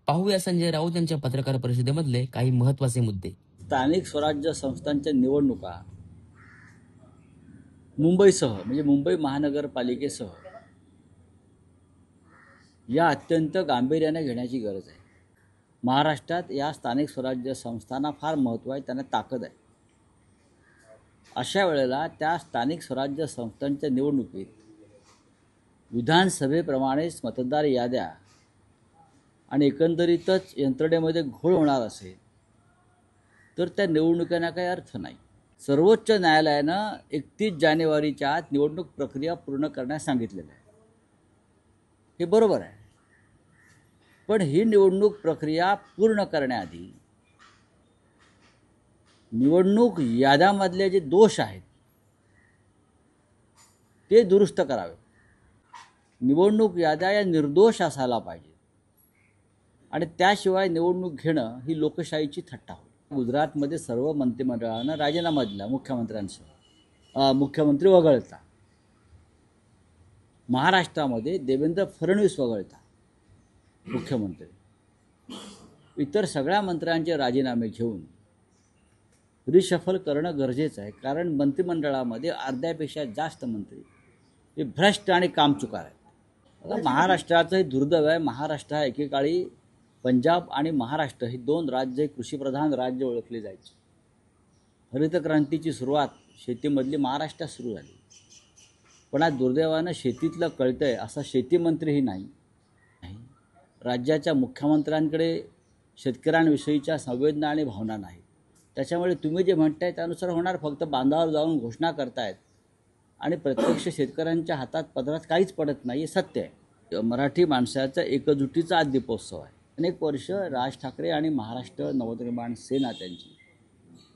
पाहूया संजय राऊत यांच्या पत्रकार परिषदेमधले काही महत्त्वाचे मुद्दे. स्थानिक स्वराज्य संस्थांच्या निवडणुका मुंबईसह म्हणजे मुंबई महानगरपालिकेसह या अत्यंत गांभीर्याने घेण्याची गरज आहे. महाराष्ट्रात या स्थानिक स्वराज्य संस्थांना फार महत्त्व आहे, त्यांना ताकद आहे. अशा वेळेला त्या स्थानिक स्वराज्य संस्थांच्या निवडणुकीत विधानसभेप्रमाणेच मतदार याद्या आणि एकंदरीतच यंत्रणेमध्ये घोळ होणार असेल तर त्या निवडणुकांना काही अर्थ नाही. सर्वोच्च न्यायालयानं 31 जानेवारीच्या आत निवडणूक प्रक्रिया पूर्ण करण्यास सांगितलेलं आहे. हे बरोबर आहे, पण ही निवडणूक प्रक्रिया पूर्ण करण्याआधी निवडणूक याद्यांमधले जे दोष आहेत ते दुरुस्त करावे. निवडणूक याद्या या निर्दोष असायला पाहिजे आणि त्याशिवाय निवडणूक घेणं ही लोकशाहीची थट्टा होईल. गुजरातमध्ये सर्व मंत्रिमंडळानं राजीनामा दिला मुख्यमंत्र्यांसह, मुख्यमंत्री वगळता. महाराष्ट्रामध्ये देवेंद्र फडणवीस वगळता मुख्यमंत्री, इतर सगळ्या मंत्र्यांचे राजीनामे घेऊन रिशफल करणं गरजेचं आहे. कारण मंत्रिमंडळामध्ये अर्ध्यापेक्षा जास्त मंत्री हे भ्रष्ट आणि कामचुकार आहेत. महाराष्ट्राचं हे दुर्दैव आहे. महाराष्ट्र हा एकेकाळी पंजाब आणि महाराष्ट्र ही दोन राज्य, कृषीप्रधान राज्य ओळखली जायची. हरित क्रांतीची सुरुवात शेतीमधली महाराष्ट्रात सुरू झाली, पण आज दुर्दैवानं शेतीतलं कळतंय असा शेतीमंत्रीही नाही. राज्याच्या मुख्यमंत्र्यांकडे शेतकऱ्यांविषयीच्या संवेदना आणि भावना नाहीत. त्याच्यामुळे तुम्ही जे म्हणताय त्यानुसार होणार. फक्त बांधावर जाऊन घोषणा करतायत आणि प्रत्यक्ष शेतकऱ्यांच्या हातात पदरात काहीच पडत नाही. हे सत्य आहे. मराठी माणसाचा एकजुटीचा आज दीपोत्सव आहे. अनेक वर्ष राज ठाकरे आणि महाराष्ट्र नवनिर्माण सेना त्यांची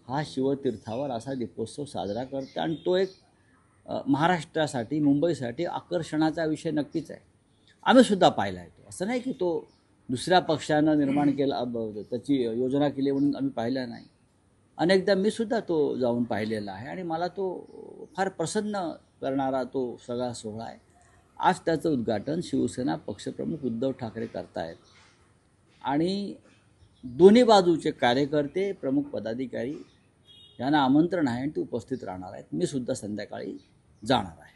हा शिवतीर्थावर असा दीपोत्सव साजरा करते आणि तो एक महाराष्ट्रासाठी, मुंबईसाठी आकर्षणाचा विषय नक्कीच आहे. आम्हीसुद्धा पाहिला आहे. तो असं नाही की तो दुसऱ्या पक्षानं निर्माण केला, त्याची योजना केली म्हणून आम्ही पाहिला नाही. अनेकदा मी सुद्धा तो जाऊन पाहिलेला आहे आणि मला तो फार प्रसन्न करणारा तो सगळा सोहळा आहे. आज त्याचं उद्घाटन शिवसेना पक्षप्रमुख उद्धव ठाकरे करतायत आणि दोन्ही बाजूचे कार्यकर्ते, प्रमुख पदाधिकारी यांना आमंत्रण आहे आणि ते उपस्थित राहणार आहेत. मी सुद्धा संध्याकाळी जाणार आहे.